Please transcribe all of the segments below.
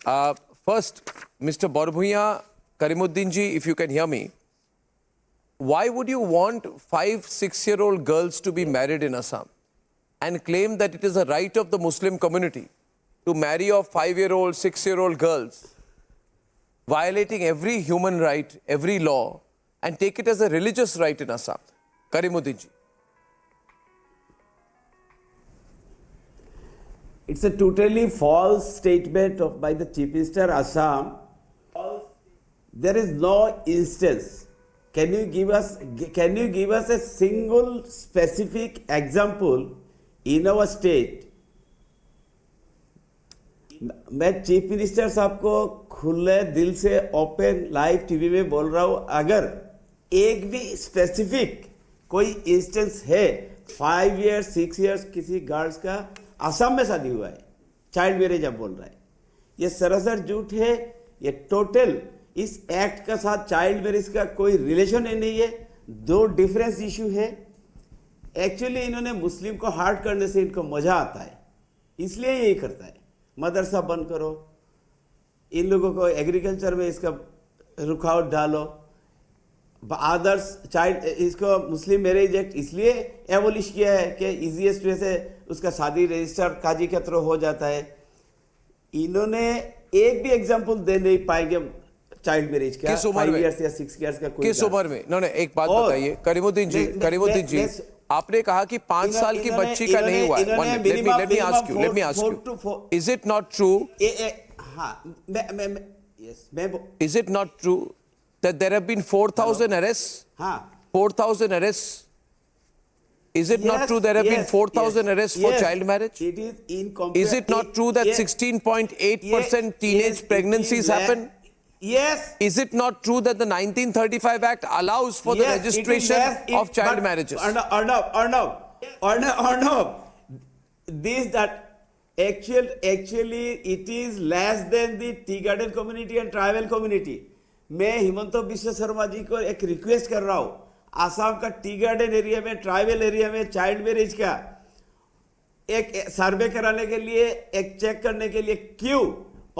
Uh, First, Mr. Borbhuya, Karimuddin ji, if you can hear me, why would you want 5-6-year-old girls to be married in Assam and claim that it is a right of the Muslim community to marry off 5-year-old, 6-year-old girls, violating every human right, every law, and take it as a religious right in Assam? Karimuddin ji. It's a totally false statement by the Chief Minister Assam. There is no instance. Can you give us a single specific example in our state? मैं chief minister साहब को खुले दिल से open live TV में बोल रहा हूँ, अगर एक भी स्पेसिफिक कोई इंस्टेंस है 5 years 6 years किसी गर्ल्स का असम में शादी हुआ है, चाइल्ड मैरिज आप बोल रहा है, ये सरासर झूठ है। ये टोटल इस एक्ट का साथ चाइल्ड मैरिज का कोई रिलेशन ही नहीं है, दो डिफरेंस इशू है। एक्चुअली इन्होंने मुस्लिम को हार्ट करने से इनको मजा आता है, इसलिए यही करता है। मदरसा बंद करो, इन लोगों को एग्रीकल्चर में इसका रुकावट डालो, आदर्श चाइल्ड इसको मुस्लिम मैरिज एक्ट इसलिए एबोलिश किया है कि इजीएस्ट वे से उसका शादी रजिस्टर काजी के थ्रू हो जाता है। इन्होंने एक भी एग्जांपल दे नहीं पाएंगे चाइल्ड मैरिज का 5 years या 6 years का कोई किस उम्र में? नो एक बात बताइए करीमुद्दीन जी, आपने कहा कि 5 साल की बच्ची का नहीं हुआ है। Let me ask you, is it not true? Is it not true that there have been 4,000 arrests? 4,000 arrests. Is it not true there have been 4,000 arrests for child marriage? It is Is it not true that 16.8% teenage pregnancies happen? Yes. Is it not true that the 1935 Act allows for the registration of child marriages? Arnab, actually it is less than the tea garden community and tribal community. मैं हिमंता बिस्वा शर्मा जी को एक request कर रहा हूँ, आसाम का tea garden area में, tribal area में child marriage का एक सर्वे कराने के लिए, एक चेक करने के लिए, क्यों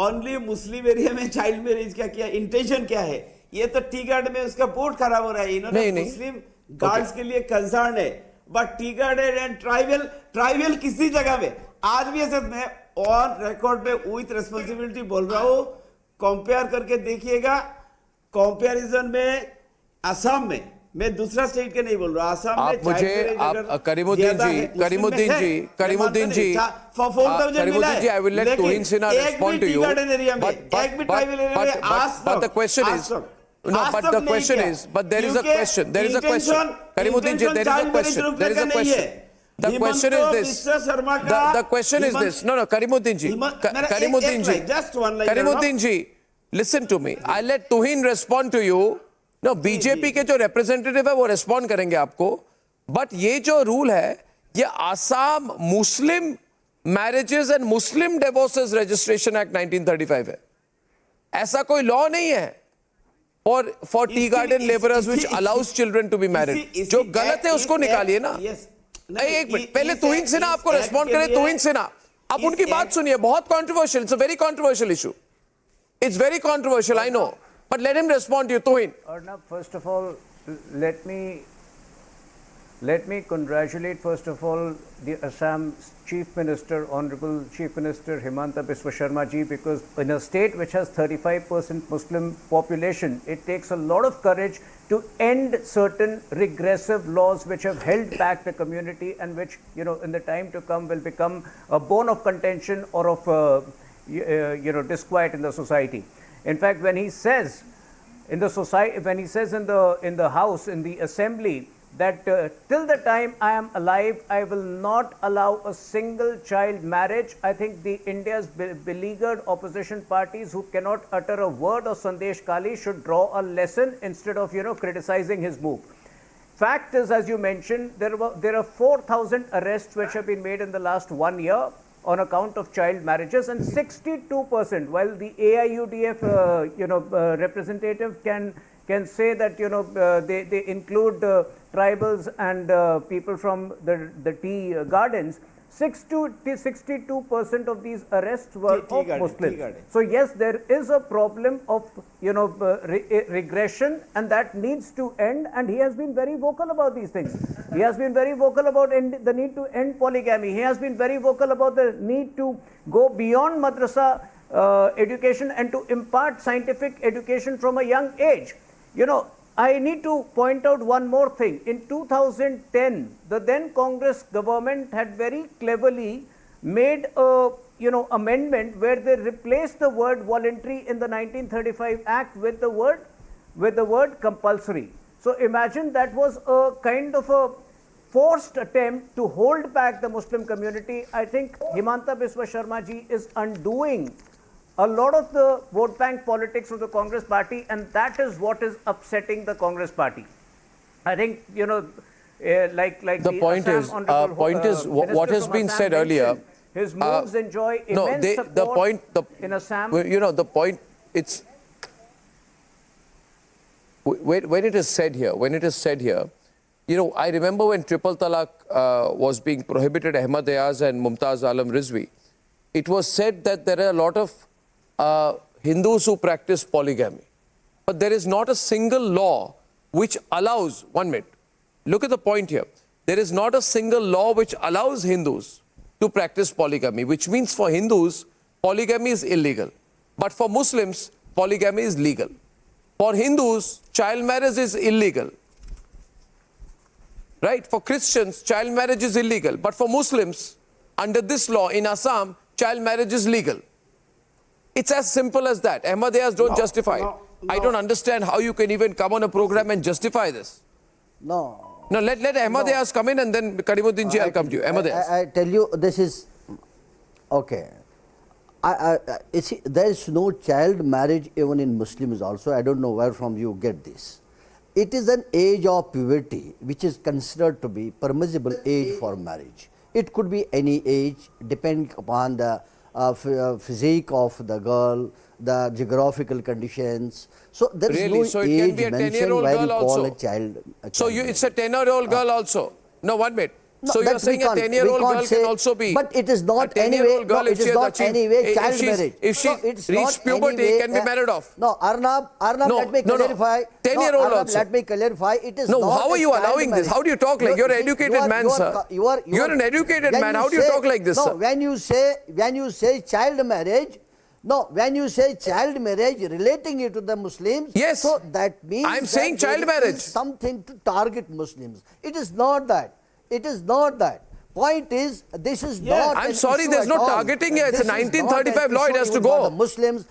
ओनली मुस्लिम एरिया में चाइल्ड मैरिज का क्या इंटेंशन क्या है? ये तो टी गार्डन में उसका बोर्ड खराब हो रहा है। इन्होंने मुस्लिम गार्ड्स के लिए कंसर्न है, but tea garden and tribal किसी जगह में आज भी ऐसे मैं ऑन रिकॉर्ड पे विथ रेस्पॉन्सिबिलिटी बोल रहा हूँ, कंपेयर करके देखिएगा। कंपैरिजन में असम में, मैं दूसरा स्टेट के नहीं बोल रहा, असम में करीमुद्दीन जी, I will let Tuhin Sinha respond to you. But the question is, there is a question. Karimuddin ji, there is a question. The question is this. No, Karimuddin ji, listen to me. I'll let Tuhin respond to you. No, BJP के जो representative है वो respond करेंगे आपको, but ये जो rule है ये Assam Muslim marriages and Muslim divorces registration act 1935 है। ऐसा कोई लॉ नहीं है for tea garden labourers which allows children to be married. जो गलत है उसको निकालिए ना। एक मिनट, पहले तुहिन सिन्हा आपको रिस्पॉन्ड करे। तुहिन सिन्हा, आप उनकी बात सुनिए, बहुत controversial, it's a very controversial issue, it's very controversial, I know, but let him respond to you. Tuhin. Arnab, first of all, let me congratulate first of all the Assam Chief Minister, Honorable Chief Minister Himanta Biswa Sharma ji, because in a state which has 35% Muslim population, it takes a lot of courage to end certain regressive laws which have held back the community and which, you know, in the time to come will become a bone of contention or of disquiet in the society. In fact, when he says in the society, when he says in the House, in the Assembly, that till the time I am alive, I will not allow a single child marriage, I think the India's beleaguered opposition parties who cannot utter a word of Sandesh Kali should draw a lesson instead of, you know, criticizing his move. Fact is, as you mentioned, there are 4,000 arrests which have been made in the last 1 year on account of child marriages, and 62%, while the AIUDF representative can say that, you know, they include tribals and people from the tea gardens, 62% of these arrests were ठीक है, of Muslims. ठीक है. So yes, there is a problem of regression, and that needs to end. And he has been very vocal about these things. He has been very vocal about the need to end polygamy. He has been very vocal about the need to go beyond madrasa education and to impart scientific education from a young age. I need to point out one more thing. In 2010, the then Congress government had very cleverly made a amendment where they replaced the word voluntary in the 1935 Act with the word compulsory. So imagine that was a kind of a forced attempt to hold back the Muslim community. I think Himanta Biswa Sharma ji is undoing a lot of the vote bank politics of the Congress party, and that is what is upsetting the Congress party. I think, like The point is, what has been said earlier. His moves enjoy immense support in Assam. The point, it's when it is said here, I remember when triple talaq was being prohibited, Ahmad Ayaz and Mumtaz Alam Rizvi, it was said that there are a lot of Hindus who practice polygamy. But there is not a single law which allows, 1 minute, look at the point here. There is not a single law which allows Hindus to practice polygamy, which means for Hindus, polygamy is illegal. But for Muslims, polygamy is legal. For Hindus, child marriage is illegal. Right? For Christians, child marriage is illegal. But for Muslims, under this law in Assam, child marriage is legal. It's as simple as that. Ahmad Ayaz don't justify it. I don't understand how you can even come on a program and justify this. No. No, let Ahmad Ayaz come in, and then Karimuddin ji, I'll come to you. Ahmad Ayaz. I tell you, this is okay. There is no child marriage even in Muslims also. I don't know where from you get this. It is an age of puberty which is considered to be permissible age for marriage. It could be any age depending upon the physique of the girl, the geographical conditions. So there is no So it age can be a mentioned 10-year-old where you girl call also. a child. So it's a 10-year-old girl also. No, 1 minute. No, So that you're saying we a can't- 10-year-old we can't girl say, can also be. but it is not a 10-year-old anyway. girl, No, if it is she has not achieved- anyway child marriage. If she No, it's reached not puberty, anyway, can be married off. No, Arnab, No, let me no, no. clarify. 10-year-old Arnab, also. let me clarify. It is No, not how are a you child allowing this? marriage. How do you talk like you're an educated man, sir? You're an educated when man. you How do you say- talk like this, no, sir? when you say child marriage, when you say child marriage relating it to the Muslims, Yes. so that means I'm that saying there child is marriage. something to target Muslims. It is not that. It is not that. Point is, this is not. I'm an sorry, issue there's at no all. targeting here. It's a This is not an 1935 law. It issue has to even for go. the Muslims.